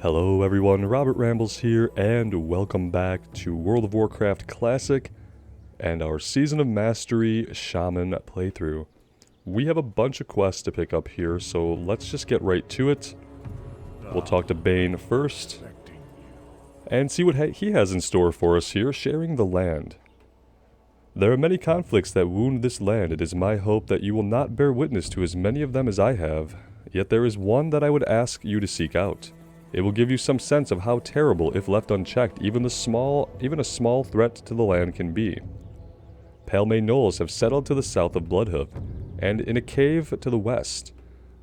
Hello everyone, Robert Rambles here, and welcome back to World of Warcraft Classic and our Season of Mastery Shaman playthrough. We have a bunch of quests to pick up here, so let's just get right to it. We'll talk to Bane first, and see what he has in store for us here, sharing the land. There are many conflicts that wound this land. It is my hope that you will not bear witness to as many of them as I have, yet there is one that I would ask you to seek out. It will give you some sense of how terrible, if left unchecked, even a small threat to the land can be. Pale-Mane Gnolls have settled to the south of Bloodhoof, and in a cave to the west.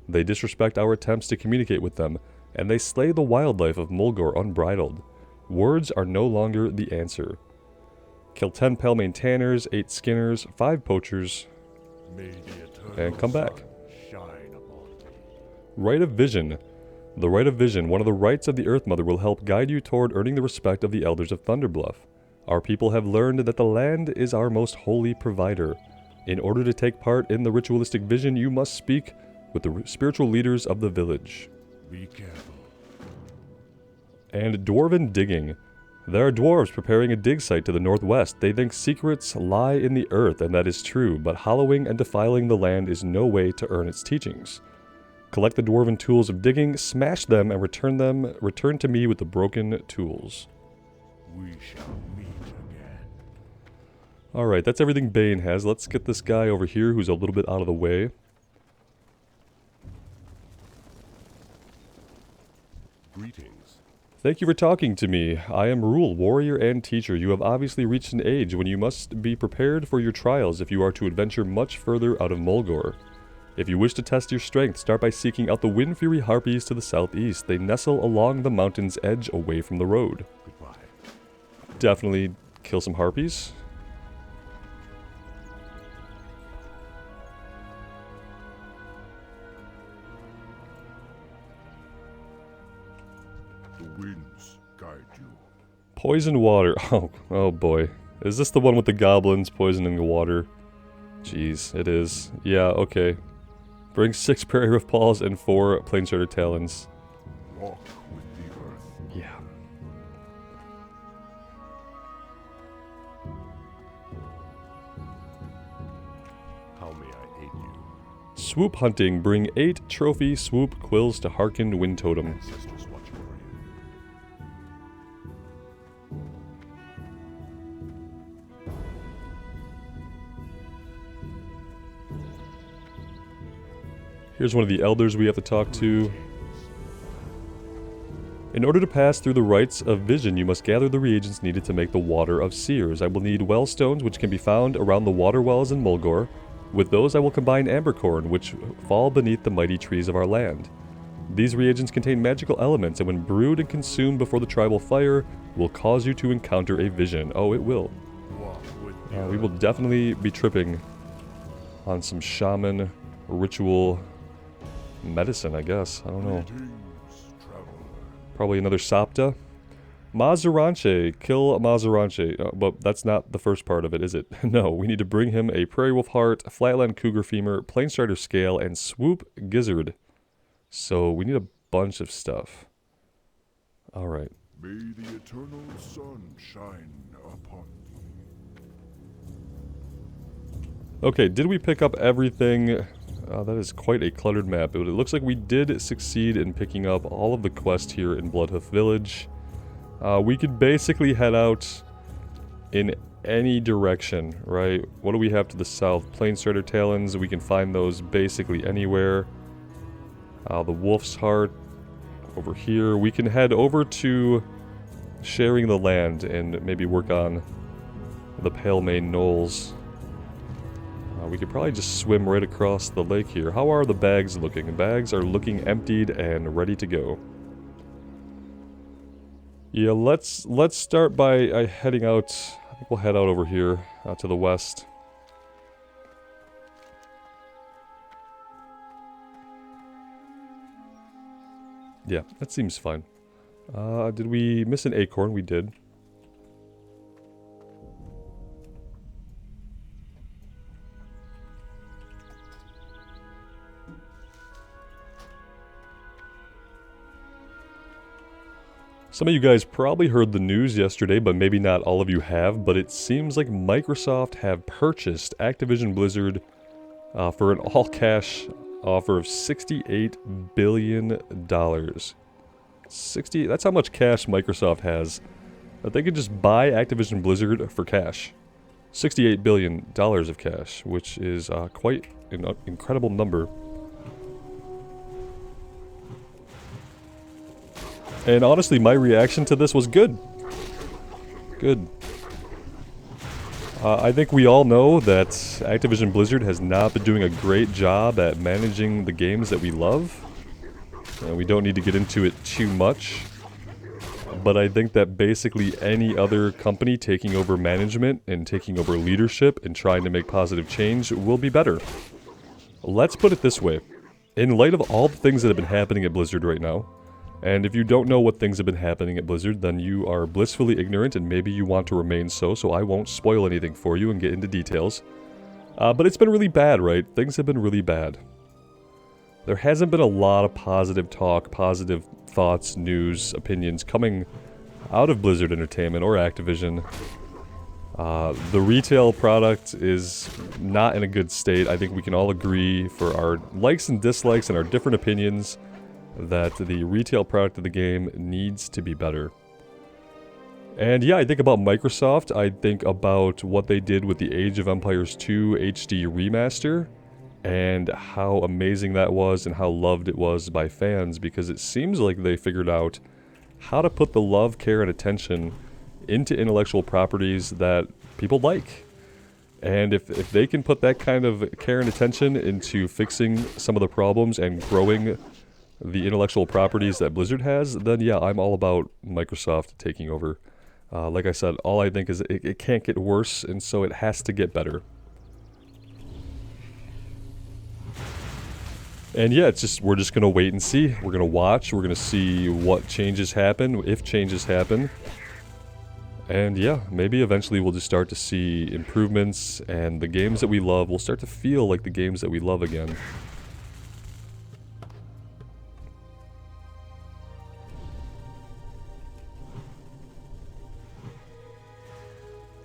They disrespect our attempts to communicate with them, and they slay the wildlife of Mulgore unbridled. Words are no longer the answer. Kill 10 Pale-Mane Tanners, 8 Skinners, 5 Poachers, and come back. Rite of Vision. The Rite of Vision, one of the rites of the Earth Mother, will help guide you toward earning the respect of the Elders of Thunderbluff. Our people have learned that the land is our most holy provider. In order to take part in the ritualistic vision, you must speak with the spiritual leaders of the village. Be careful. And Dwarven Digging. There are dwarves preparing a dig site to the northwest. They think secrets lie in the earth, and that is true, but hollowing and defiling the land is no way to earn its teachings. Collect the dwarven tools of digging, smash them, and return to me with the broken tools. We shall meet again. Alright, that's everything Bane has. Let's get this guy over here who's a little bit out of the way. Greetings. Thank you for talking to me. I am Rule, warrior and teacher. You have obviously reached an age when you must be prepared for your trials if you are to adventure much further out of Mulgore. If you wish to test your strength, start by seeking out the Wind Fury Harpies to the southeast. They nestle along the mountain's edge away from the road. Goodbye. Definitely kill some harpies. The winds guide you. Poison water. Oh boy. Is this the one with the goblins poisoning the water? Jeez, it is. Yeah, okay. Bring 6 Prairie Roof Paws and 4 Planesharter Talons. Walk with the earth. Yeah. How may I aid you? Swoop hunting. Bring 8 trophy swoop quills to Harkened Wind Totem. Ancestors watch over you. Here's one of the elders we have to talk to. In order to pass through the rites of vision, you must gather the reagents needed to make the Water of Seers. I will need well stones, which can be found around the water wells in Mulgore. With those, I will combine ambercorn, which fall beneath the mighty trees of our land. These reagents contain magical elements, and when brewed and consumed before the tribal fire, will cause you to encounter a vision. Oh, it will. Walk with the We will definitely be tripping on some shaman ritual medicine, I guess. I don't know. Greetings, traveler. Probably another Sapta. Mazuranche. Kill Mazuranche. But that's not the first part of it, is it? No, we need to bring him a Prairie Wolf Heart, Flatland Cougar Femur, Planestarter Scale, and Swoop Gizzard. So we need a bunch of stuff. Alright. May the eternal sun shine upon you. Okay, did we pick up everything? That is quite a cluttered map, but it looks like we did succeed in picking up all of the quests here in Bloodhoof Village. We could basically head out in any direction, right? What do we have to the south? Planestarter Talons, we can find those basically anywhere. The Wolf's Heart over here. We can head over to Sharing the Land and maybe work on the Pale-Mane Gnolls. We could probably just swim right across the lake here. How are the bags looking? The bags are looking emptied and ready to go. Yeah, let's start by heading out. I think we'll head out over here to the west. Yeah, that seems fine. Did we miss an acorn? We did. Some of you guys probably heard the news yesterday, but maybe not all of you have, but it seems like Microsoft have purchased Activision Blizzard for an all-cash offer of $68 billion. 60, that's how much cash Microsoft has. That they could just buy Activision Blizzard for cash. $68 billion of cash, which is quite an incredible number. And honestly, my reaction to this was good. Good. I think we all know that Activision Blizzard has not been doing a great job at managing the games that we love. And we don't need to get into it too much. But I think that basically any other company taking over management and taking over leadership and trying to make positive change will be better. Let's put it this way. In light of all the things that have been happening at Blizzard right now, and if you don't know what things have been happening at Blizzard, then you are blissfully ignorant and maybe you want to remain so I won't spoil anything for you and get into details. But it's been really bad, right? Things have been really bad. There hasn't been a lot of positive talk, positive thoughts, news, opinions coming out of Blizzard Entertainment or Activision. The retail product is not in a good state. I think we can all agree, for our likes and dislikes and our different opinions, that the retail product of the game needs to be better. And yeah, I think about Microsoft. I think about what they did with the Age of Empires 2 HD remaster, and how amazing that was and how loved it was by fans, because it seems like they figured out how to put the love, care, and attention into intellectual properties that people like. And if they can put that kind of care and attention into fixing some of the problems and growing the intellectual properties that Blizzard has, then yeah, I'm all about Microsoft taking over. Like I said, all I think is it can't get worse, and so it has to get better. And yeah, we're just gonna wait and see. We're gonna watch, we're gonna see what changes happen, if changes happen. And yeah, maybe eventually we'll just start to see improvements, and the games that we love will start to feel like the games that we love again.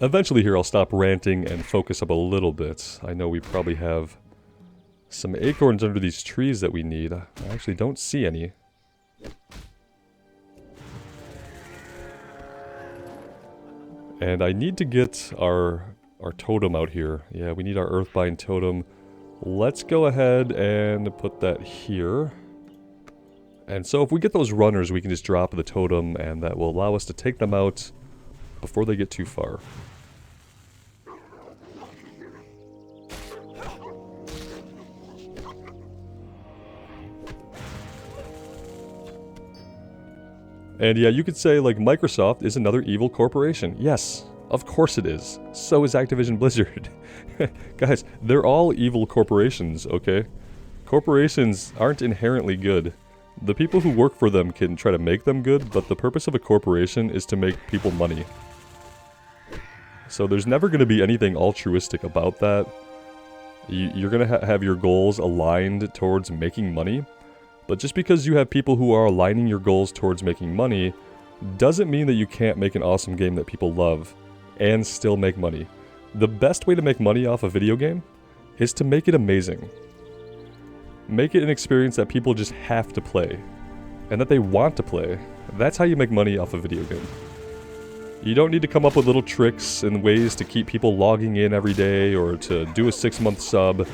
Eventually here I'll stop ranting and focus up a little bit. I know we probably have some acorns under these trees that we need. I actually don't see any. And I need to get our totem out here. Yeah, we need our Earthbind totem. Let's go ahead and put that here. And so if we get those runners, we can just drop the totem, and that will allow us to take them out before they get too far. And yeah, you could say, like, Microsoft is another evil corporation. Yes, of course it is. So is Activision Blizzard. Guys, they're all evil corporations, okay? Corporations aren't inherently good. The people who work for them can try to make them good, but the purpose of a corporation is to make people money. So there's never going to be anything altruistic about that. You're going to have your goals aligned towards making money. But just because you have people who are aligning your goals towards making money, doesn't mean that you can't make an awesome game that people love and still make money. The best way to make money off a video game is to make it amazing. Make it an experience that people just have to play, and that they want to play. That's how you make money off a video game. You don't need to come up with little tricks and ways to keep people logging in every day or to do a 6-month sub.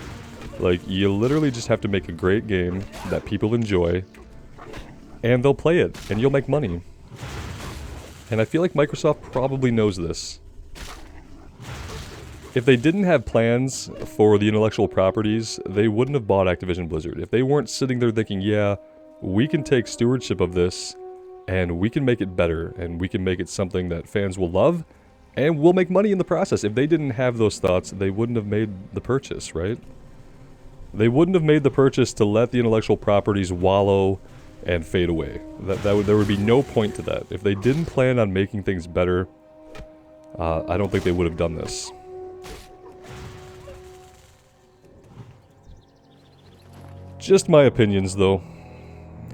Like, you literally just have to make a great game that people enjoy, and they'll play it, and you'll make money. And I feel like Microsoft probably knows this. If they didn't have plans for the intellectual properties, they wouldn't have bought Activision Blizzard. If they weren't sitting there thinking, yeah, we can take stewardship of this, and we can make it better, and we can make it something that fans will love, and we'll make money in the process. If they didn't have those thoughts, they wouldn't have made the purchase, right? They wouldn't have made the purchase to let the intellectual properties wallow and fade away. There would be no point to that. If they didn't plan on making things better, I don't think they would have done this. Just my opinions, though.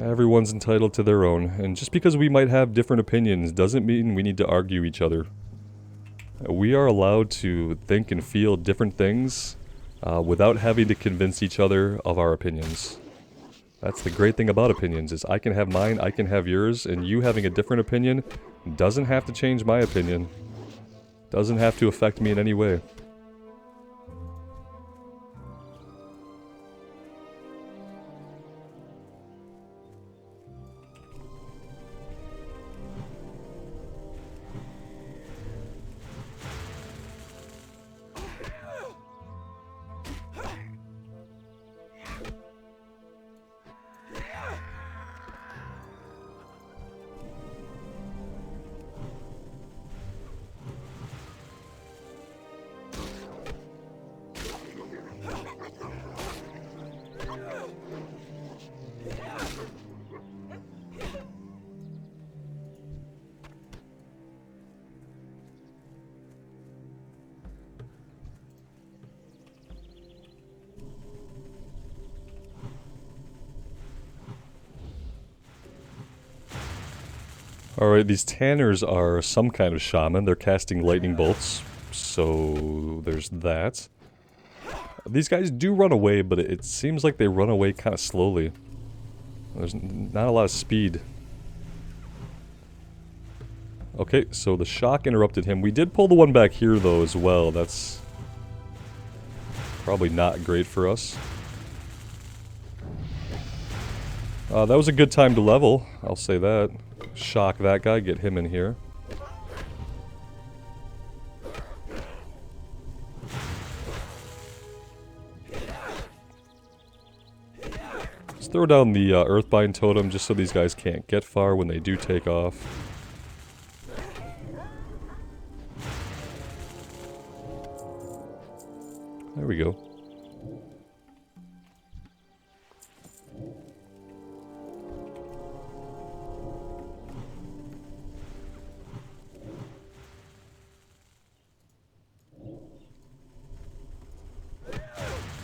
Everyone's entitled to their own, and just because we might have different opinions doesn't mean we need to argue each other. We are allowed to think and feel different things without having to convince each other of our opinions. That's the great thing about opinions, is I can have mine, I can have yours, and you having a different opinion doesn't have to change my opinion. Doesn't have to affect me in any way. Alright, these tanners are some kind of shaman. They're casting lightning bolts, so there's that. These guys do run away, but it seems like they run away kind of slowly. There's not a lot of speed. Okay, so the shock interrupted him. We did pull the one back here, though, as well. That's probably not great for us. That was a good time to level, I'll say that. Shock that guy, get him in here. Let's throw down the Earthbind Totem just so these guys can't get far when they do take off. There we go.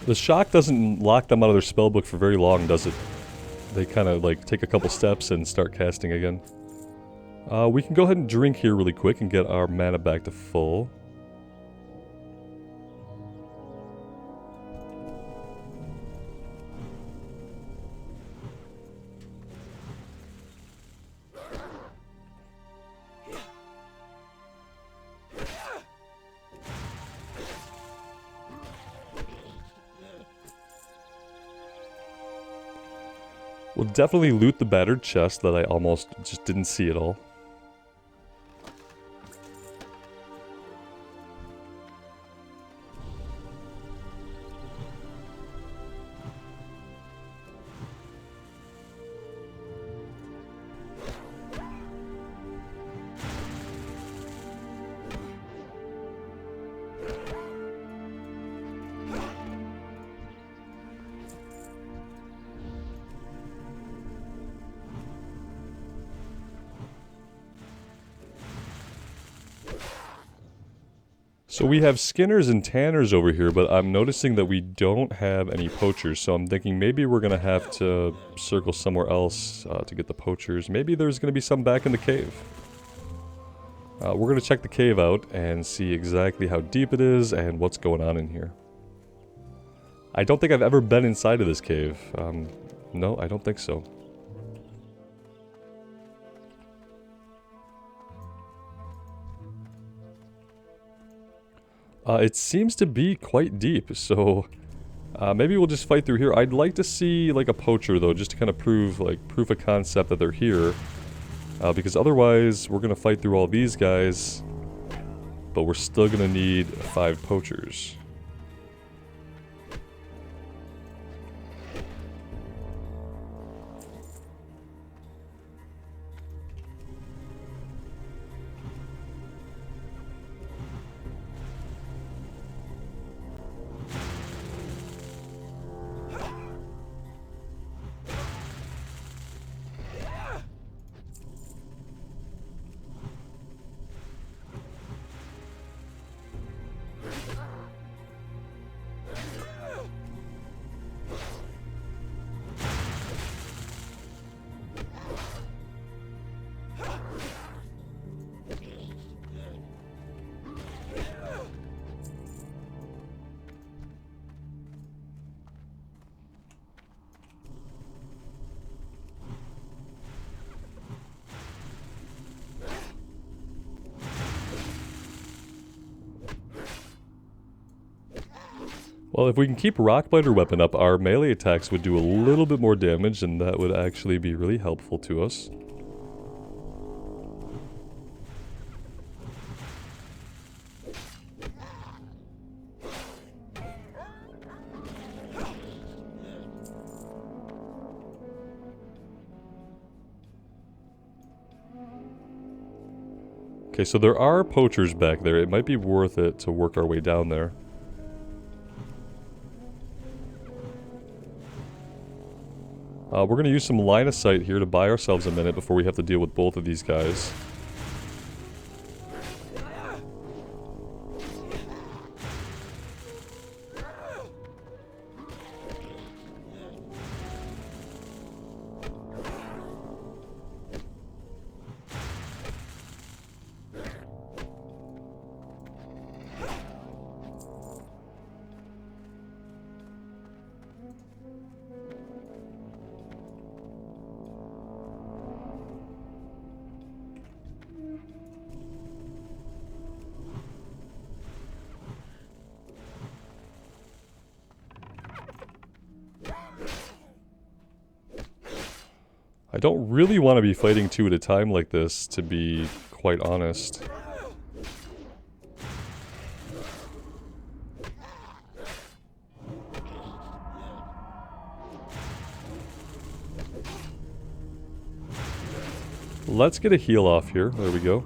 The shock doesn't lock them out of their spellbook for very long, does it? They kind of like take a couple steps and start casting again. We can go ahead and drink here really quick and get our mana back to full. We'll definitely loot the battered chest that I almost just didn't see at all. So we have skinners and tanners over here, but I'm noticing that we don't have any poachers, so I'm thinking maybe we're gonna have to circle somewhere else to get the poachers. Maybe there's gonna be some back in the cave. We're gonna check the cave out and see exactly how deep it is and what's going on in here. I don't think I've ever been inside of this cave. No, I don't think so. It seems to be quite deep, so maybe we'll just fight through here. I'd like to see like a poacher though, just to kind of prove proof of concept that they're here. Because otherwise we're gonna fight through all these guys, but we're still gonna need 5 poachers. Well, if we can keep Rockbiter weapon up, our melee attacks would do a little bit more damage, and that would actually be really helpful to us. Okay, so there are poachers back there. It might be worth it to work our way down there. We're going to use some line of sight here to buy ourselves a minute before we have to deal with both of these guys. I don't really want to be fighting two at a time like this, to be quite honest. Let's get a heal off here. There we go.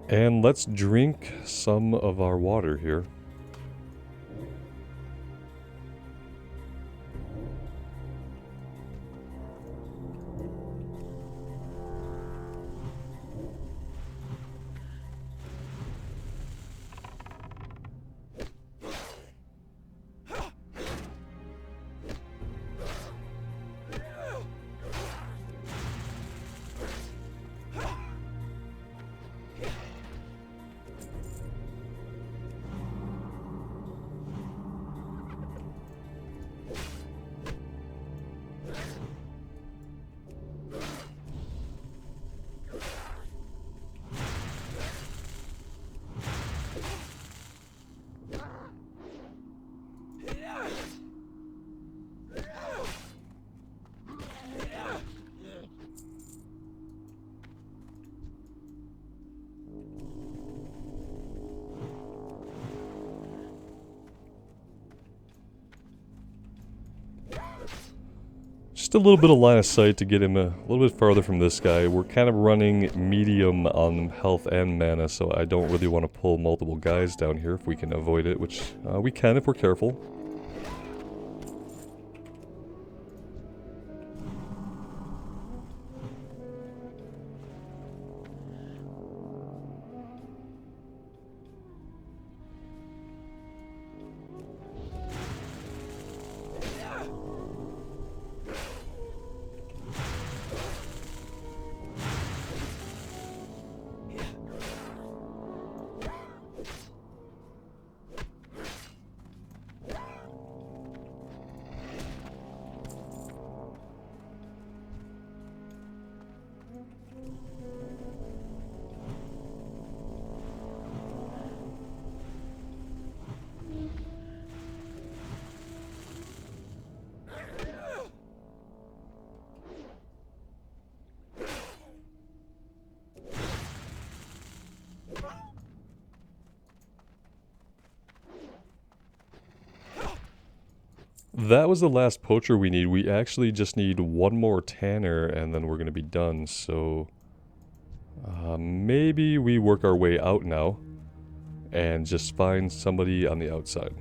And let's drink some of our water here. Just a little bit of line of sight to get him a little bit farther from this guy. We're kind of running medium on health and mana, so I don't really want to pull multiple guys down here if we can avoid it, which we can if we're careful. That was the last poacher we need. We actually just need one more tanner and then we're going to be done. So maybe we work our way out now and just find somebody on the outside.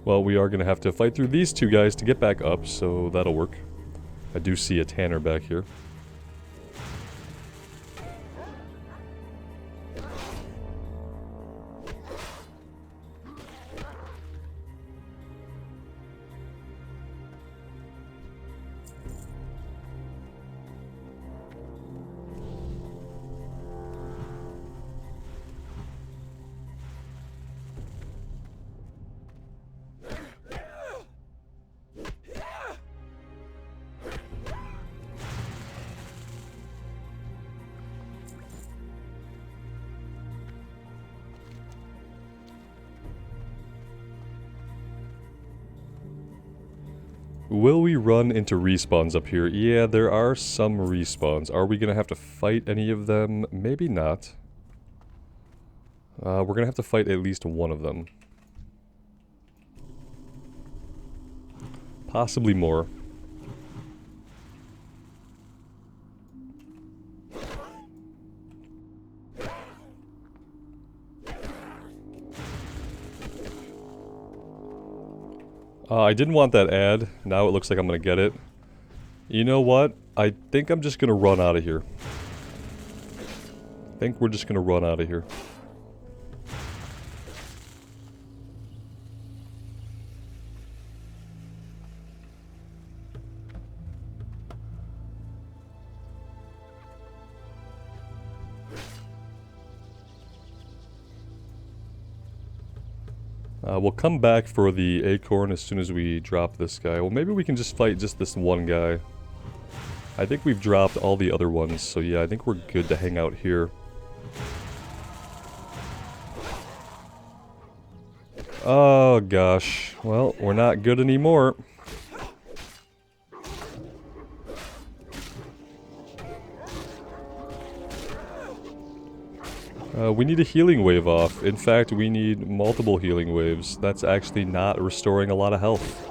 Well, we are going to have to fight through these two guys to get back up, so that'll work. I do see a tanner back here. Will we run into respawns up here? Yeah, there are some respawns. Are we gonna have to fight any of them? Maybe not. We're gonna have to fight at least one of them. Possibly more. I didn't want that ad. Now it looks like I'm gonna get it. You know what? I think I'm just gonna run out of here. I think we're just gonna run out of here. We'll come back for the acorn as soon as we drop this guy. Well, maybe we can just fight just this one guy. I think we've dropped all the other ones, so yeah, I think we're good to hang out here. Oh gosh, well, we're not good anymore. We need a healing wave off. In fact, we need multiple healing waves. That's actually not restoring a lot of health.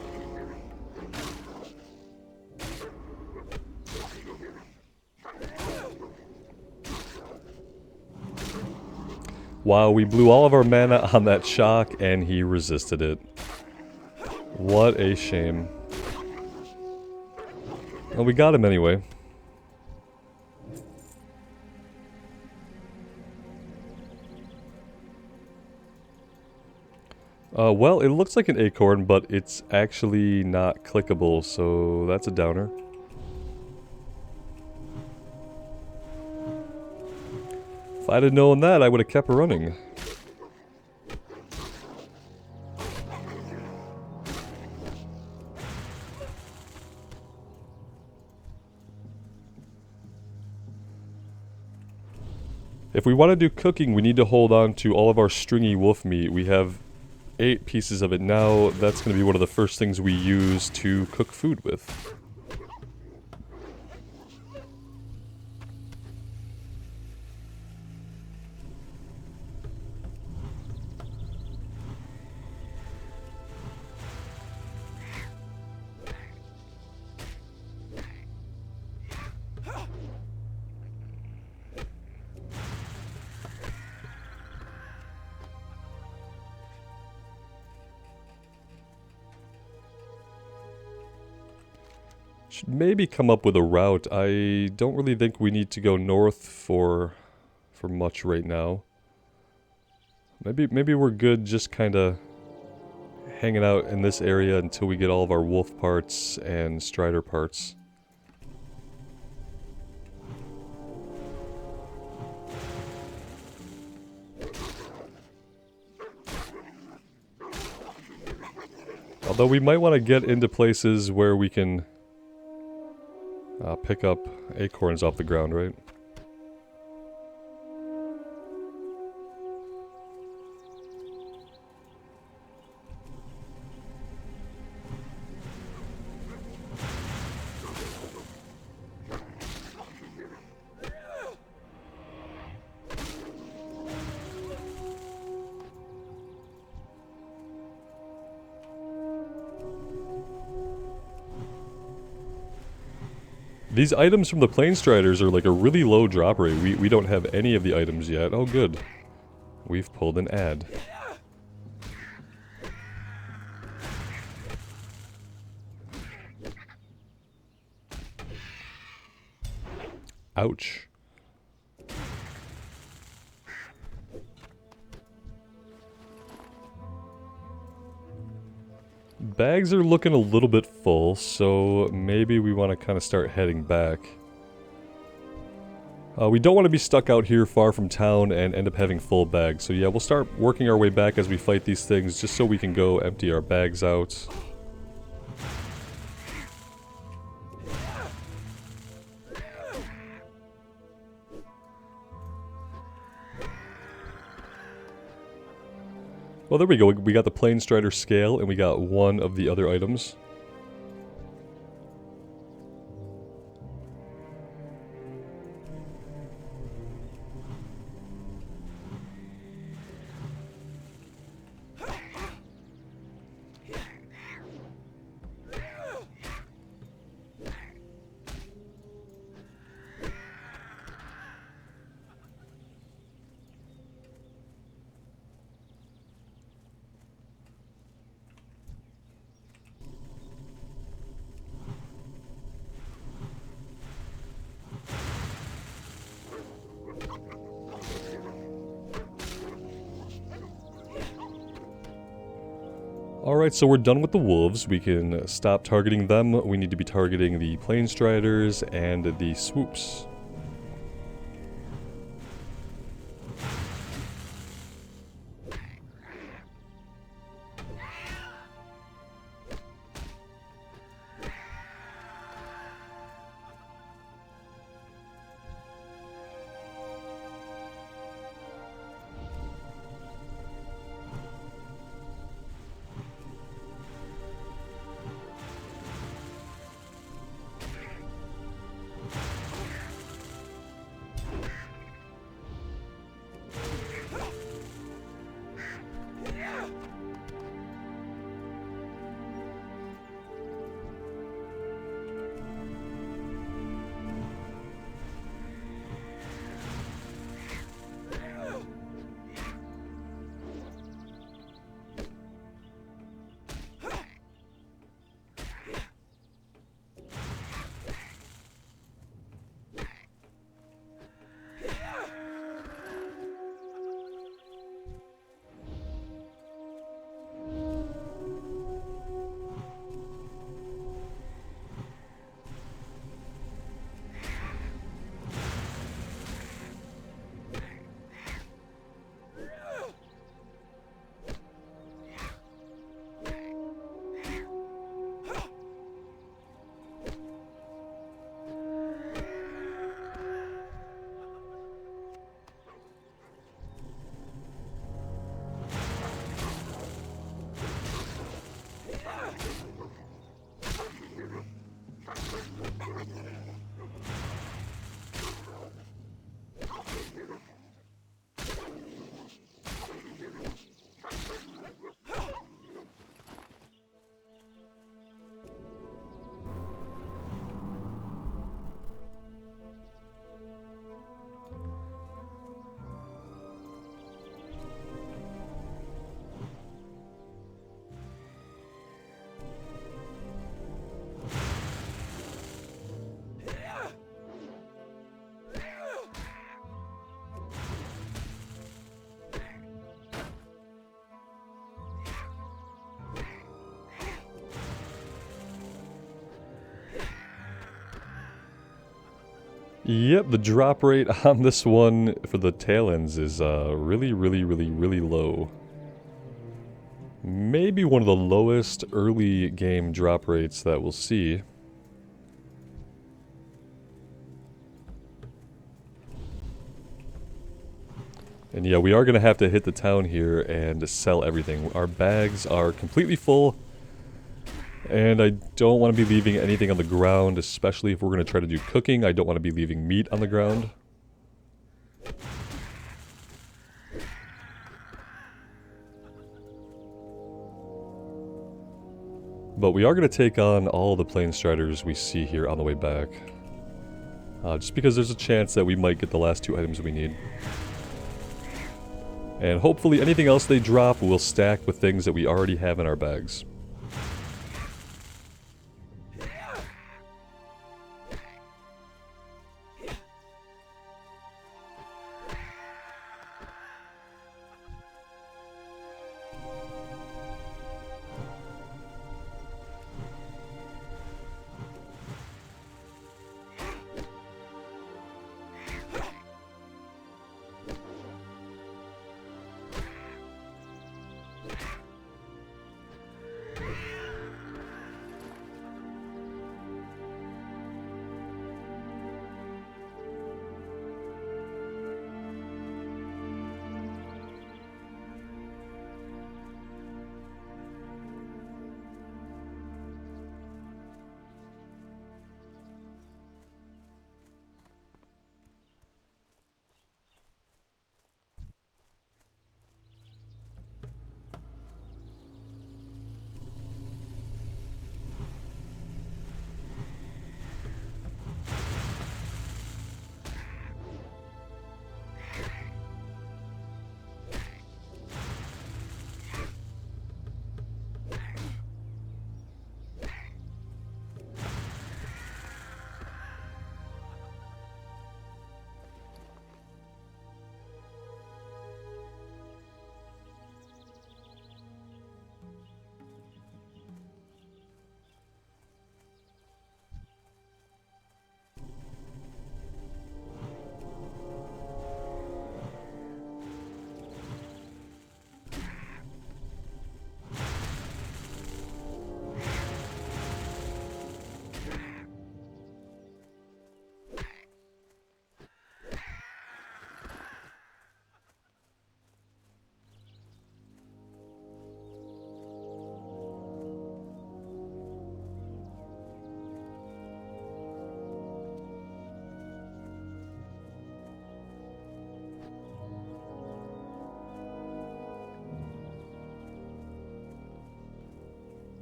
Wow, we blew all of our mana on that shock and he resisted it. What a shame. Well, we got him anyway. Well, it looks like an acorn, but it's actually not clickable, so that's a downer. If I'd have known that, I would have kept running. If we want to do cooking, we need to hold on to all of our stringy wolf meat. We have 8 pieces of it now. That's going to be one of the first things we use to cook food with. Should maybe come up with a route. I don't really think we need to go north for much right now. Maybe we're good just kind of hanging out in this area until we get all of our wolf parts and strider parts. Although we might want to get into places where we can pick up acorns off the ground, right? These items from the Planestriders are like a really low drop rate. We don't have any of the items yet. Oh good. We've pulled an ad. Ouch. Bags are looking a little bit full, so maybe we want to kind of start heading back. We don't want to be stuck out here far from town and end up having full bags. So yeah, we'll start working our way back as we fight these things, just so we can go empty our bags out. Well, there we go. We got the Planestrider scale, and we got one of the other items. Alright, so we're done with the wolves. We can stop targeting them. We need to be targeting the Planestriders and the swoops. Yep, the drop rate on this one for the tail ends is really low. Maybe one of the lowest early game drop rates that we'll see. And yeah, we are going to have to hit the town here and sell everything. Our bags are completely full. And I don't want to be leaving anything on the ground, especially if we're going to try to do cooking. I don't want to be leaving meat on the ground. But we are going to take on all the Planestriders we see here on the way back. Just because there's a chance that we might get the last 2 items we need. And hopefully anything else they drop will stack with things that we already have in our bags.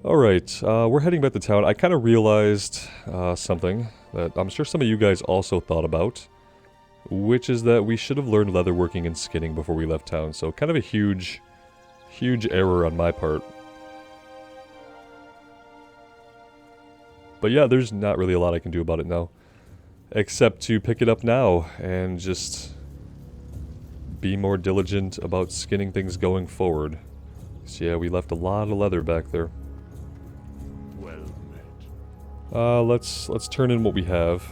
Alright, we're heading back to town. I kind of realized something that I'm sure some of you guys also thought about, which is that we should have learned leatherworking and skinning before we left town. So kind of a huge error on my part. But yeah, there's not really a lot I can do about it now. Except to pick it up now and just be more diligent about skinning things going forward. So yeah, we left a lot of leather back there. Well met. Let's turn in what we have.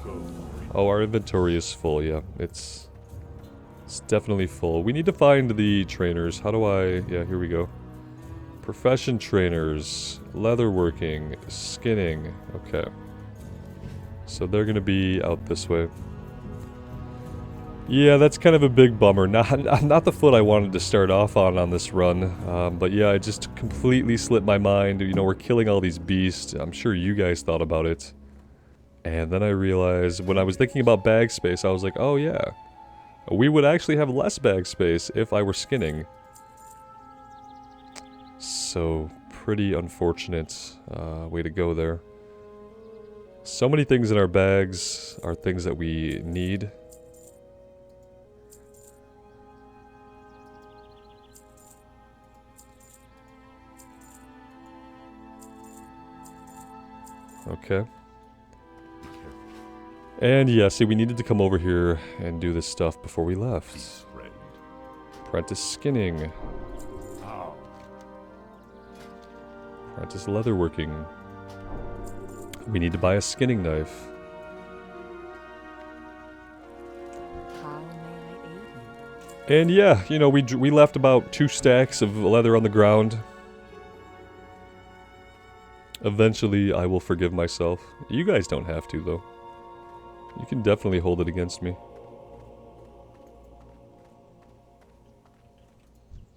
Oh, our inventory is full, yeah. It's definitely full. We need to find the trainers. How do I... Yeah, here we go. Profession trainers, leatherworking, skinning. Okay. So they're gonna be out this way. Yeah, that's kind of a big bummer. Not the foot I wanted to start off on this run. But yeah, it just completely slipped my mind. You know, we're killing all these beasts. I'm sure you guys thought about it. And then I realized, when I was thinking about bag space, I was like, oh yeah. We would actually have less bag space if I were skinning. So, pretty unfortunate way to go there. So many things in our bags are things that we need. Okay. And yeah, see, we needed to come over here and do this stuff before we left. Apprentice skinning. Practice leatherworking. We need to buy a skinning knife. How may I aid you? And yeah, you know, we left about 2 stacks of leather on the ground. Eventually, I will forgive myself. You guys don't have to, though. You can definitely hold it against me.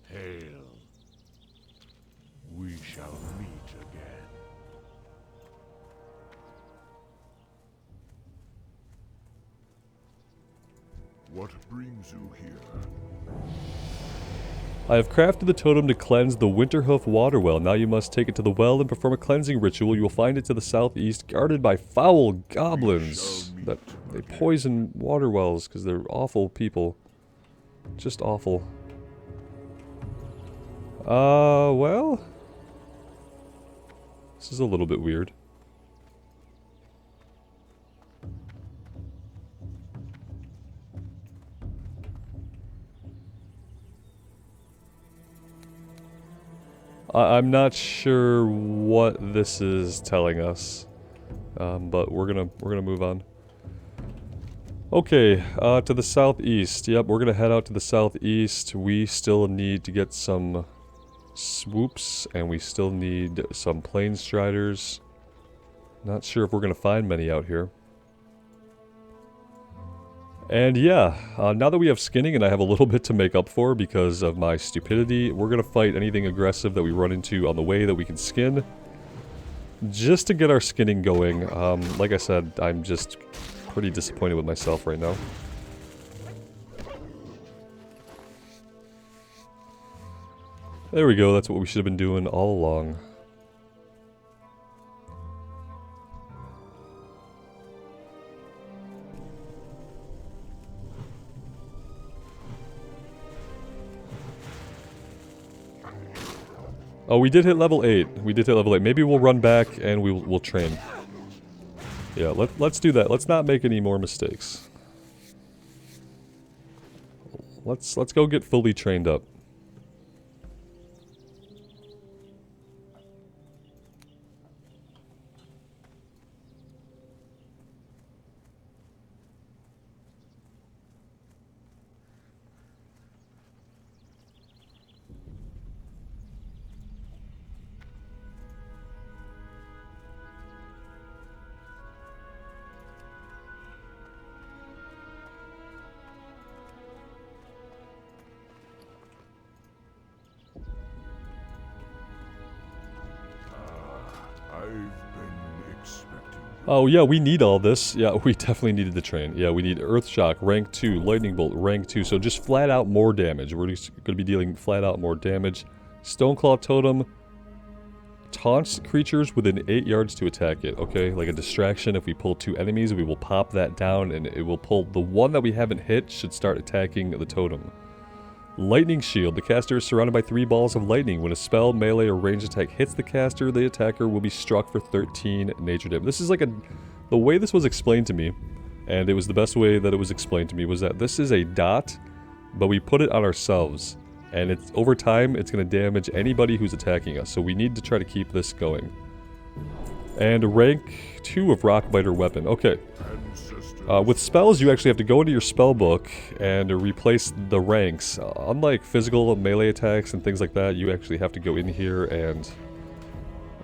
Hail. We shall meet again. What brings you here? I have crafted the totem to cleanse the Winterhoof water well. Now you must take it to the well and perform a cleansing ritual. You will find it to the southeast, guarded by foul goblins. That they poison water wells because they're awful people. Just awful. Well, this is a little bit weird. I'm not sure what this is telling us, but we're gonna move on. Okay, to the southeast. Yep, we're gonna head out to the southeast. We still need to get some swoops, and we still need some plain striders. Not sure if we're gonna find many out here. And yeah, now that we have skinning and I have a little bit to make up for because of my stupidity, we're going to fight anything aggressive that we run into on the way that we can skin. Just to get our skinning going. Like I said, I'm just pretty disappointed with myself right now. There we go, that's what we should have been doing all along. Oh, we did hit level 8. We did hit level 8. Maybe we'll run back and we'll train. Yeah, let's do that. Let's not make any more mistakes. Let's go get fully trained up. I've been expecting you. Oh yeah, we need all this. Yeah, we definitely needed to train. Yeah, we need Earth Shock, rank 2, Lightning Bolt, rank 2. So just flat out more damage. We're just going to be dealing flat out more damage. Stoneclaw Totem. Taunts creatures within 8 yards to attack it. Okay, like a distraction. If we pull 2 enemies, we will pop that down and it will pull the one that we haven't hit should start attacking the totem. Lightning shield. The caster is surrounded by 3 balls of lightning. When a spell, melee, or ranged attack hits the caster, the attacker will be struck for 13 nature damage. This is like the way this was explained to me, and it was the best way that it was explained to me, was that this is a dot, but we put it on ourselves. And it's over time, it's going to damage anybody who's attacking us. So we need to try to keep this going. And rank 2 of Rockbiter weapon. Okay. With spells, you actually have to go into your spell book and replace the ranks. Unlike physical melee attacks and things like that, you actually have to go in here and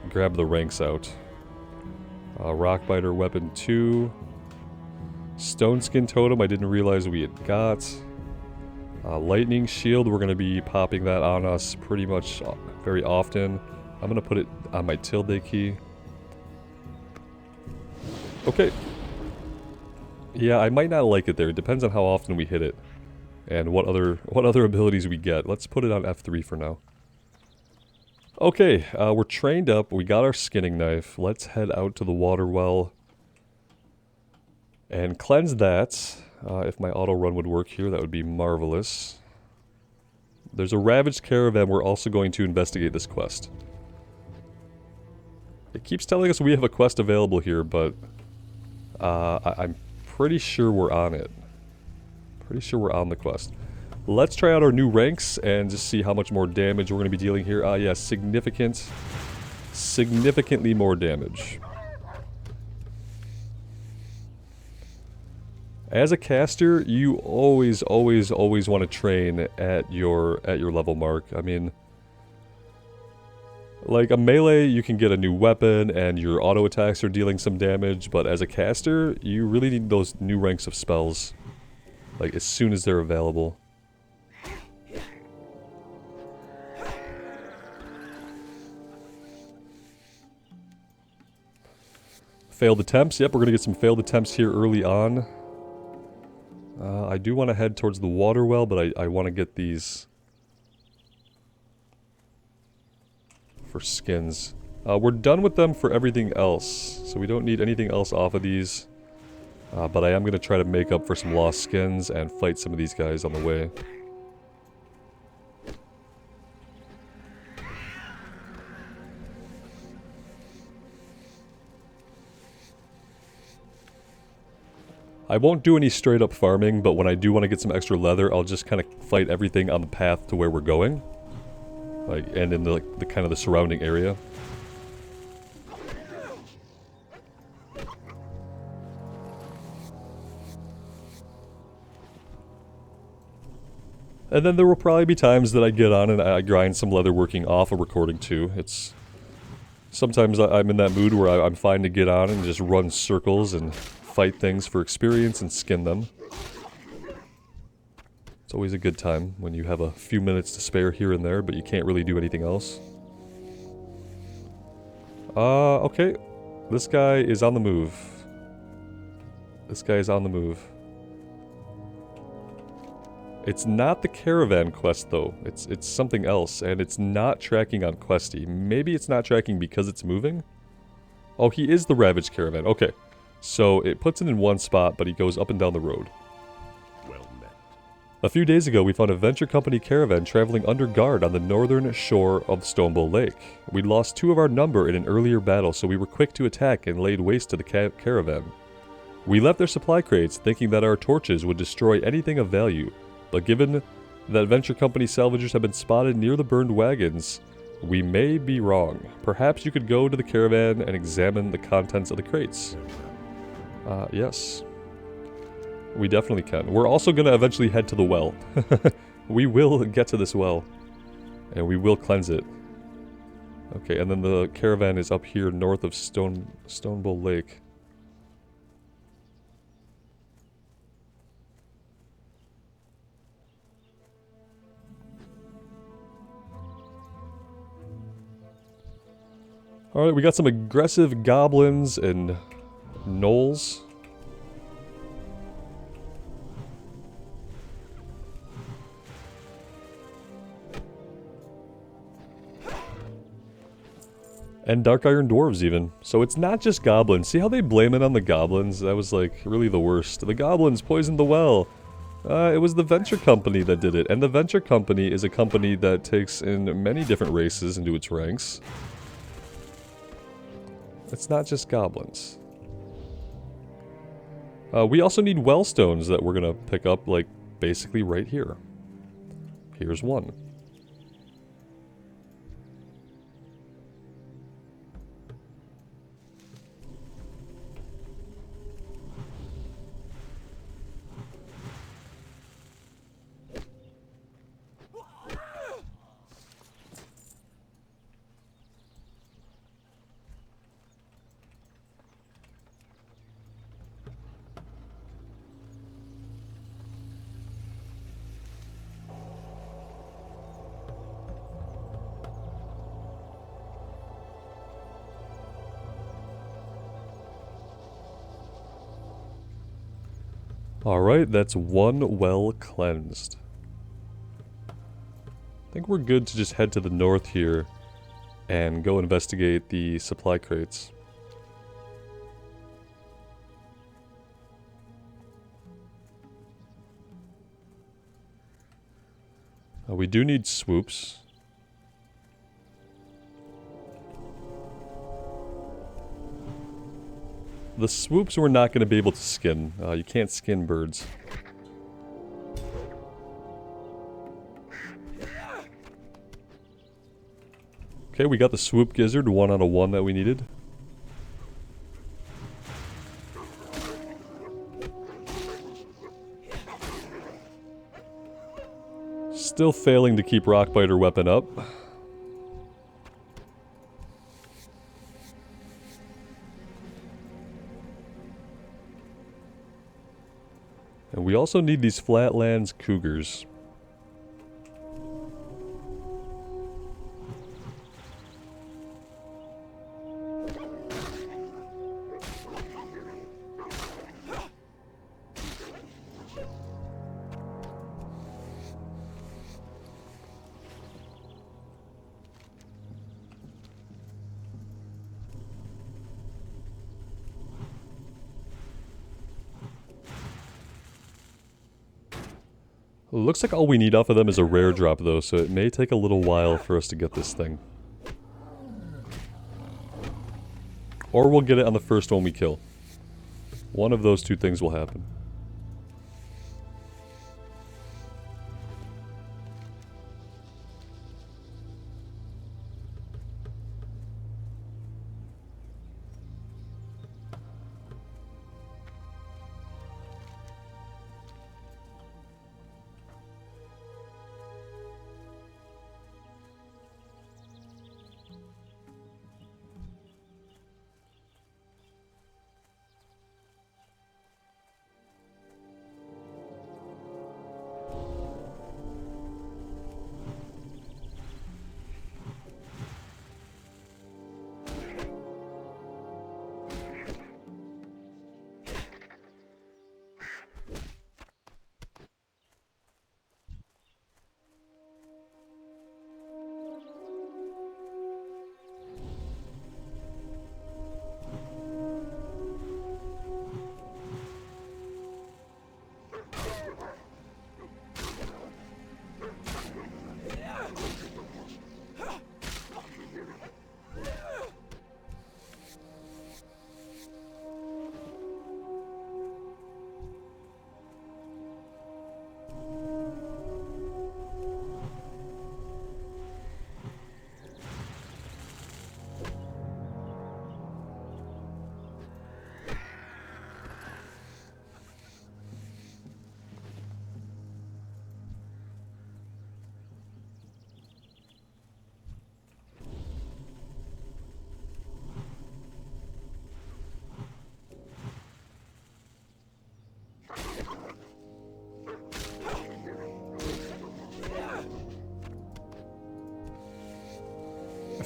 grab the ranks out. Rockbiter weapon 2. Stone skin totem, I didn't realize we had got. Lightning shield, we're going to be popping that on us pretty much very often. I'm going to put it on my tilde key. Okay. Yeah, I might not like it there. It depends on how often we hit it. And what other abilities we get. Let's put it on F3 for now. Okay, we're trained up. We got our skinning knife. Let's head out to the water well. And cleanse that. If my auto run would work here, that would be marvelous. There's a ravaged caravan. We're also going to investigate this quest. It keeps telling us we have a quest available here, but I'm pretty sure we're on it. Pretty sure we're on the quest. Let's try out our new ranks and just see how much more damage we're going to be dealing here. Yeah, significantly more damage. As a caster, you always want to train at your level mark. I mean, like a melee, you can get a new weapon and your auto attacks are dealing some damage, but as a caster, you really need those new ranks of spells, like as soon as they're available. Failed attempts. Yep, we're gonna get some failed attempts here early on. I do want to head towards the water well, but I want to get these for skins. We're done with them for everything else, so we don't need anything else off of these. But I am going to try to make up for some lost skins and fight some of these guys on the way. I won't do any straight up farming, but when I do want to get some extra leather, I'll just kind of fight everything on the path to where we're going. Like, and in the kind of the surrounding area. And then there will probably be times that I get on and I grind some leatherworking off a recording too. It's... Sometimes I'm in that mood where I'm fine to get on and just run circles and fight things for experience and skin them. It's always a good time when you have a few minutes to spare here and there, but you can't really do anything else. Okay. This guy is on the move. This guy is on the move. It's not the Caravan quest, though. It's something else, and it's not tracking on Questie. Maybe it's not tracking because it's moving? Oh, he is the Ravaged Caravan. Okay. So it puts it in one spot, but he goes up and down the road. Well met. A few days ago, we found a venture company caravan traveling under guard on the northern shore of Stonebowl Lake. We'd lost 2 of our number in an earlier battle, so we were quick to attack and laid waste to the caravan. We left their supply crates, thinking that our torches would destroy anything of value, but given that venture company salvagers have been spotted near the burned wagons, we may be wrong. Perhaps you could go to the caravan and examine the contents of the crates. Yes. We definitely can. We're also going to eventually head to the well. We will get to this well. And we will cleanse it. Okay, and then the caravan is up here north of Stonebowl Lake. Alright, we got some aggressive goblins and gnolls. And Dark Iron Dwarves even. So it's not just goblins. See how they blame it on the goblins? That was like really the worst. The goblins poisoned the well. It was the venture company that did it. And the venture company is a company that takes in many different races into its ranks. It's not just goblins. We also need wellstones that we're gonna pick up, like, basically right here. Here's one. Alright, that's one well cleansed. I think we're good to just head to the north here and go investigate the supply crates. We do need swoops. The swoops we're not going to be able to skin. You can't skin birds. Okay, we got the swoop gizzard, 1 out of 1 that we needed. Still failing to keep Rockbiter weapon up. And we also need these Flatlands Cougars. Looks like all we need off of them is a rare drop though, so it may take a little while for us to get this thing. Or we'll get it on the first one we kill. One of those two things will happen.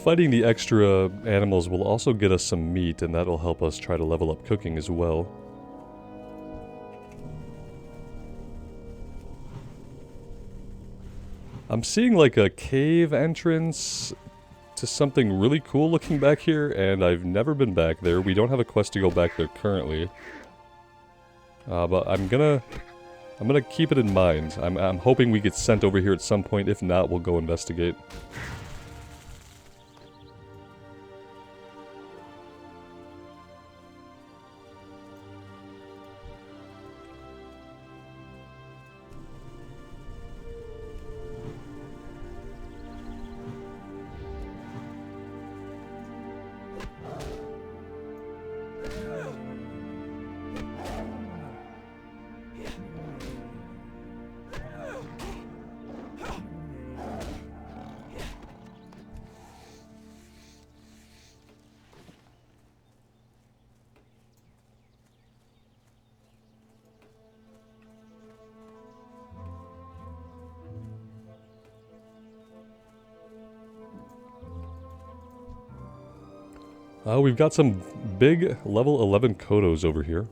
Fighting the extra animals will also get us some meat, and that'll help us try to level up cooking as well. I'm seeing like a cave entrance to something really cool looking back here, and I've never been back there. We don't have a quest to go back there currently. But I'm gonna keep it in mind. I'm hoping we get sent over here at some point. If not, we'll go investigate. We've got some big level 11 Kodos over here.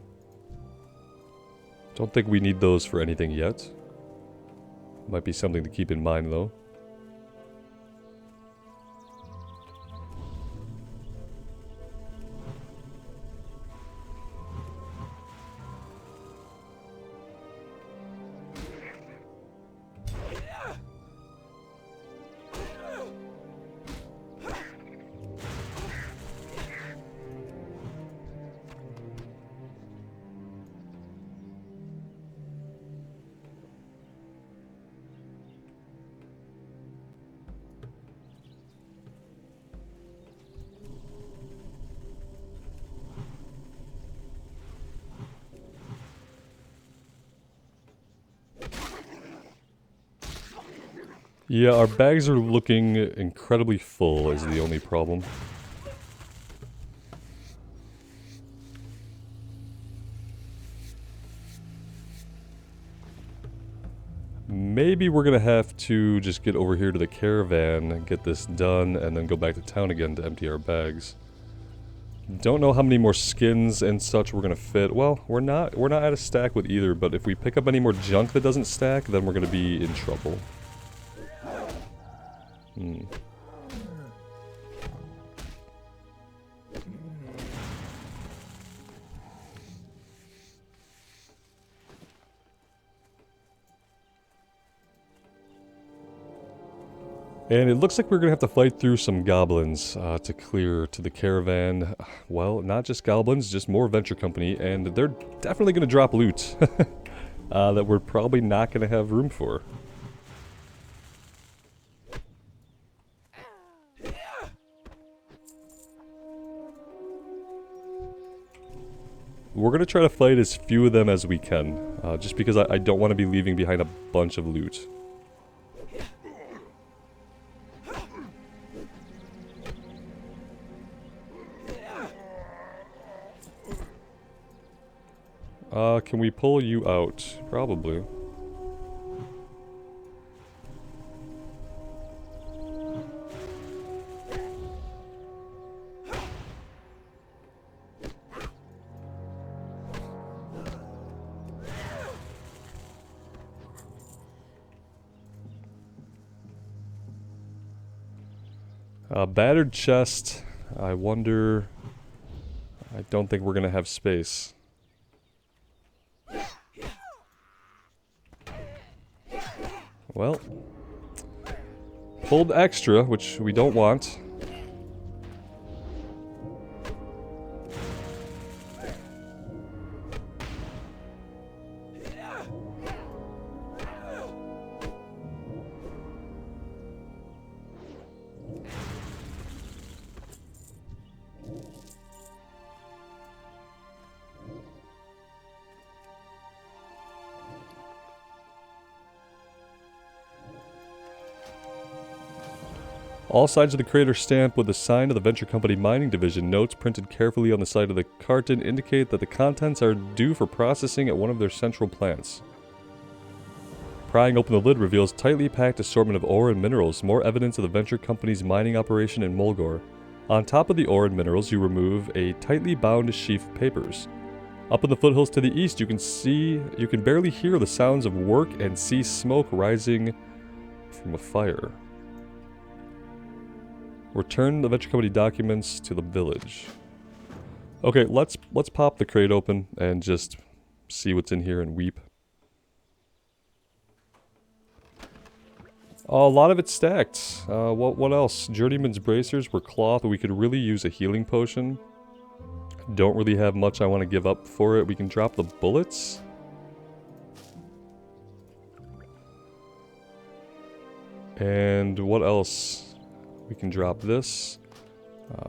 Don't think we need those for anything yet. Might be something to keep in mind though. Yeah, our bags are looking incredibly full is the only problem. Maybe we're gonna have to just get over here to the caravan, get this done, and then go back to town again to empty our bags. Don't know how many more skins and such we're gonna fit. Well, we're not at a stack with either, but if we pick up any more junk that doesn't stack, then we're gonna be in trouble. And it looks like we're going to have to fight through some goblins to clear to the caravan. Well, not just goblins, just more Venture Company, and they're definitely going to drop loot that we're probably not going to have room for. We're going to try to fight as few of them as we can, just because I don't want to be leaving behind a bunch of loot. Can we pull you out? Probably. Battered chest. I wonder... I don't think we're gonna have space. Well, pulled extra, which we don't want. All sides of the crate are stamped with the sign of the Venture Company Mining Division. Notes printed carefully on the side of the carton indicate that the contents are due for processing at one of their central plants. Prying open the lid reveals tightly packed assortment of ore and minerals, more evidence of the Venture Company's mining operation in Mulgore. On top of the ore and minerals, you remove a tightly bound sheaf of papers. Up in the foothills to the east, you can barely hear the sounds of work and see smoke rising from a fire. Return the Venture Company documents to the village. Okay, let's pop the crate open and just see what's in here and weep. Oh, a lot of it's stacked. What else? Journeyman's bracers were cloth, but we could really use a healing potion. Don't really have much I want to give up for it. We can drop the bullets. And what else? We can drop this.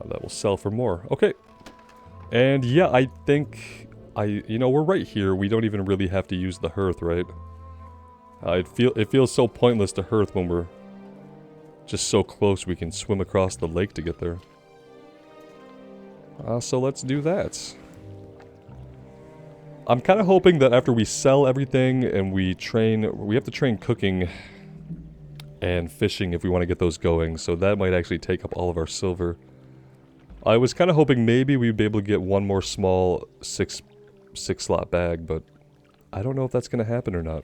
That will sell for more. Okay. And yeah, I think you know, we're right here. We don't even really have to use the hearth, right? It feels so pointless to hearth when we're just so close we can swim across the lake to get there. So let's do that. I'm kind of hoping that after we sell everything and we have to train cooking and fishing if we want to get those going, so that might actually take up all of our silver. I was kind of hoping maybe we'd be able to get one more small six slot bag, but I don't know if that's going to happen or not.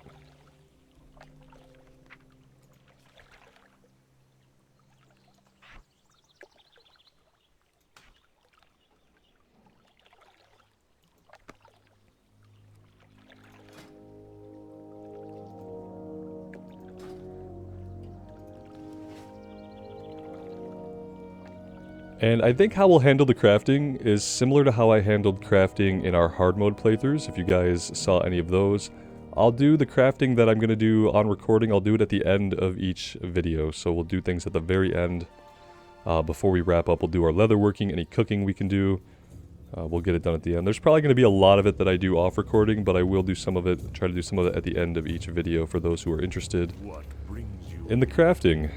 And I think how we'll handle the crafting is similar to how I handled crafting in our hard mode playthroughs, if you guys saw any of those. I'll do the crafting that I'm going to do on recording, I'll do it at the end of each video, so we'll do things at the very end. Before we wrap up, we'll do our leatherworking, any cooking we can do. We'll get it done at the end. There's probably going to be a lot of it that I do off recording, but I will do some of it, try to do some of it at the end of each video for those who are interested in the crafting.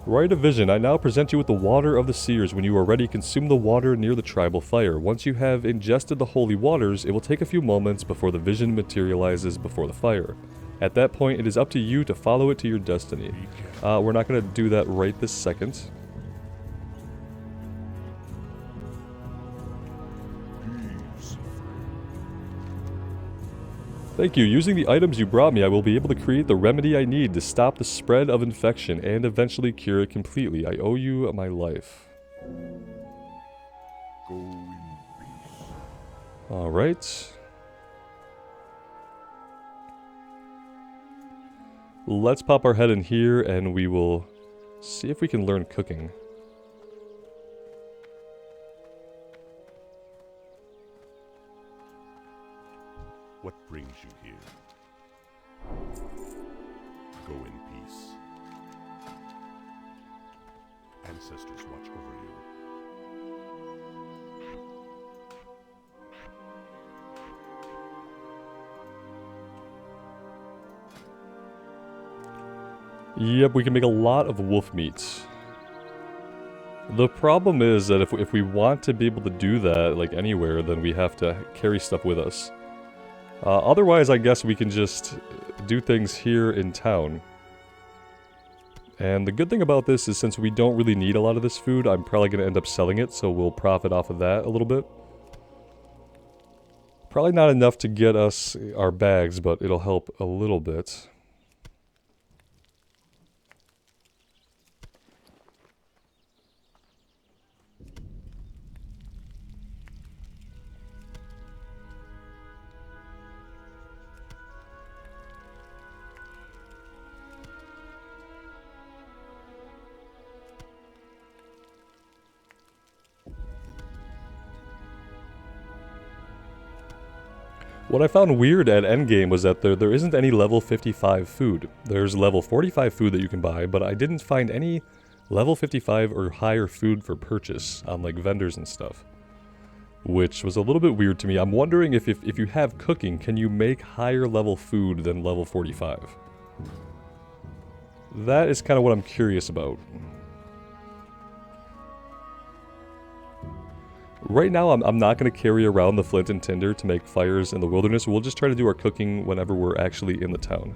Write a vision. I now present you with the water of the seers. When you are ready, consume the water near the tribal fire. Once you have ingested the holy waters, it will take a few moments before the vision materializes before the fire. At that point, it is up to you to follow it to your destiny. We're not going to do that right this second. Thank you. Using the items you brought me, I will be able to create the remedy I need to stop the spread of infection and eventually cure it completely. I owe you my life. Go in peace. Alright. Let's pop our head in here and we will see if we can learn cooking. What brings you here? Go in peace. Ancestors watch over you. Yep, we can make a lot of wolf meat. The problem is that if we want to be able to do that, like anywhere, then we have to carry stuff with us. Otherwise, I guess we can just do things here in town. And the good thing about this is since we don't really need a lot of this food, I'm probably going to end up selling it, so we'll profit off of that a little bit. Probably not enough to get us our bags, but it'll help a little bit. What I found weird at endgame was that there isn't any level 55 food. There's level 45 food that you can buy, but I didn't find any level 55 or higher food for purchase on like vendors and stuff. Which was a little bit weird to me. I'm wondering if you have cooking, can you make higher level food than level 45? That is kind of what I'm curious about. Right now, I'm not going to carry around the flint and tinder to make fires in the wilderness. We'll just try to do our cooking whenever we're actually in the town.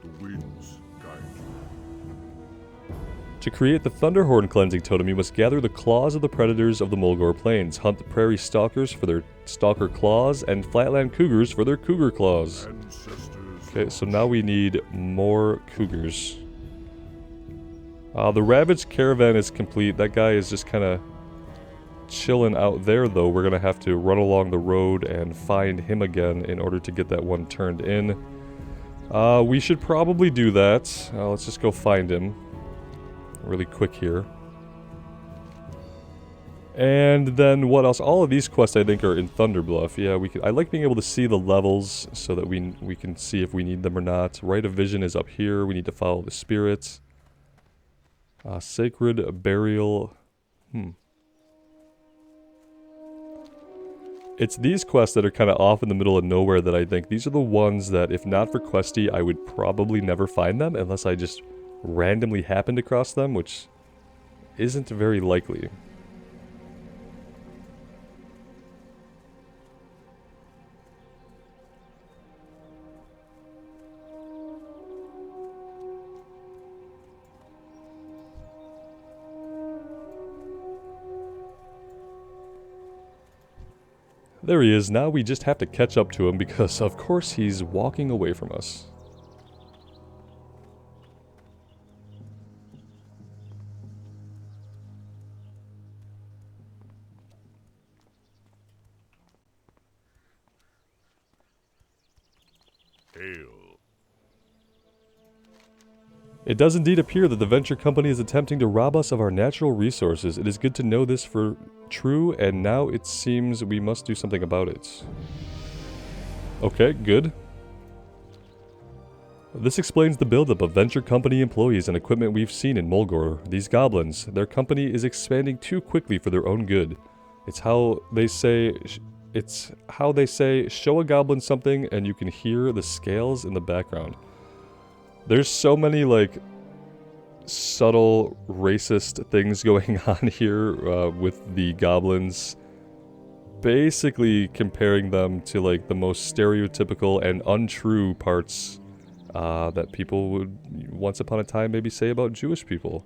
The winds guide you. To create the Thunderhorn cleansing totem, you must gather the claws of the predators of the Mulgore plains, hunt the prairie stalkers for their stalker claws, and flatland cougars for their cougar claws. Ancestors Okay, so now we need more cougars. The Ravaged Caravan is complete. That guy is just kind of chilling out there, though. We're going to have to run along the road and find him again in order to get that one turned in. We should probably do that. Let's just go find him really quick here. And then what else? All of these quests I think are in Thunderbluff. Yeah, I like being able to see the levels so that we can see if we need them or not. Rite of Vision is up here. We need to follow the spirits. Sacred Burial. It's these quests that are kind of off in the middle of nowhere that I think these are the ones that if not for Questie I would probably never find them unless I just randomly happened across them, which isn't very likely. There he is. Now we just have to catch up to him because, of course, he's walking away from us. Hail. It does indeed appear that the venture company is attempting to rob us of our natural resources. It is good to know this for true, and now it seems we must do something about it. Okay, good. This explains the buildup of venture company employees and equipment we've seen in Mulgore. These goblins, their company is expanding too quickly for their own good. It's how they say, show a goblin something and you can hear the scales in the background. There's so many, like, subtle racist things going on here with the goblins. Basically comparing them to, like, the most stereotypical and untrue parts that people would once upon a time maybe say about Jewish people.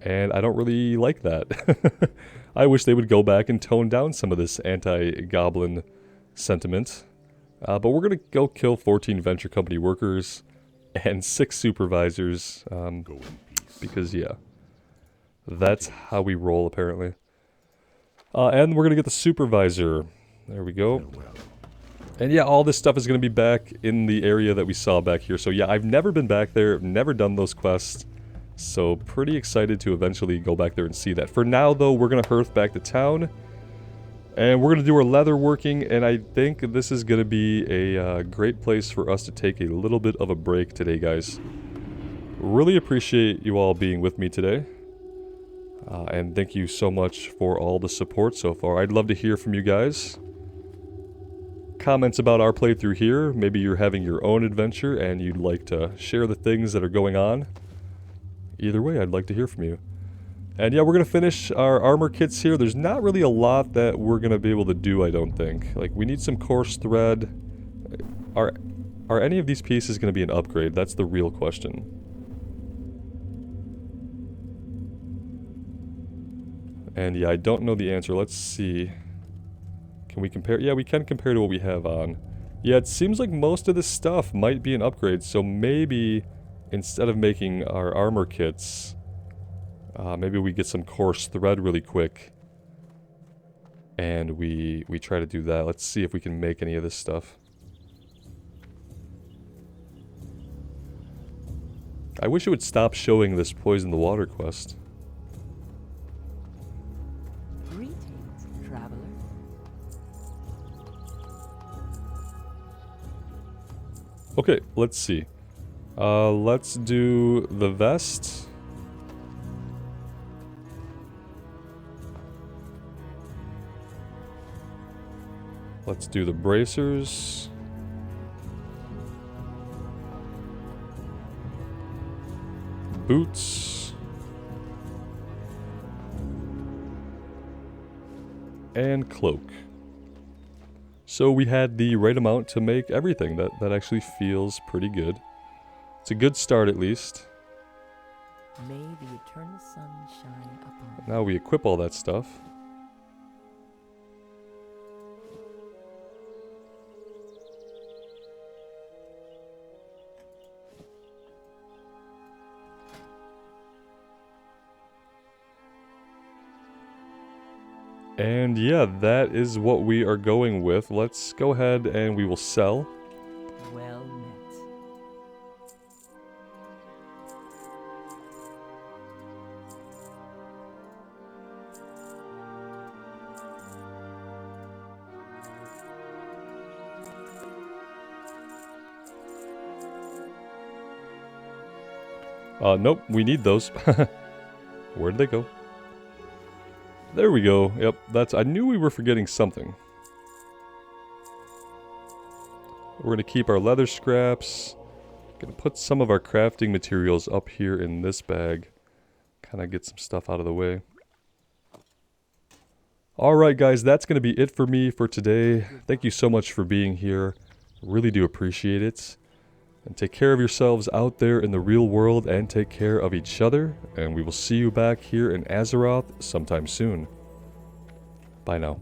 And I don't really like that. I wish they would go back and tone down some of this anti-goblin sentiment. But we're going to go kill 14 venture company workers and 6 supervisors, because, yeah, that's how we roll, apparently. And we're going to get the supervisor. There we go. And yeah, all this stuff is going to be back in the area that we saw back here. So yeah, I've never been back there, never done those quests. So pretty excited to eventually go back there and see that. For now, though, we're going to hearth back to town. And we're going to do our leatherworking, and I think this is going to be a great place for us to take a little bit of a break today, guys. Really appreciate you all being with me today. And thank you so much for all the support so far. I'd love to hear from you guys. Comments about our playthrough here. Maybe you're having your own adventure and you'd like to share the things that are going on. Either way, I'd like to hear from you. And yeah, we're going to finish our armor kits here. There's not really a lot that we're going to be able to do, I don't think. Like, we need some coarse thread. Are any of these pieces going to be an upgrade? That's the real question. And yeah, I don't know the answer. Let's see. Can we compare? Yeah, we can compare to what we have on. Yeah, it seems like most of this stuff might be an upgrade. So maybe instead of making our armor kits... maybe we get some coarse thread really quick. And we try to do that. Let's see if we can make any of this stuff. I wish it would stop showing this poison the water quest. Greetings, traveler. Okay, let's see. Let's do the vest. Let's do the bracers. Boots. And cloak. So we had the right amount to make everything. That actually feels pretty good. It's a good start at least. May the eternal sun shine upon you. Now we equip all that stuff. And yeah, that is what we are going with. Let's go ahead and we will sell. Well met. Nope, we need those. Where did they go? There we go. Yep, that's... I knew we were forgetting something. We're gonna keep our leather scraps. Gonna put some of our crafting materials up here in this bag. Kind of get some stuff out of the way. Alright guys, that's gonna be it for me for today. Thank you so much for being here. Really do appreciate it. And take care of yourselves out there in the real world, and take care of each other. And we will see you back here in Azeroth sometime soon. Bye now.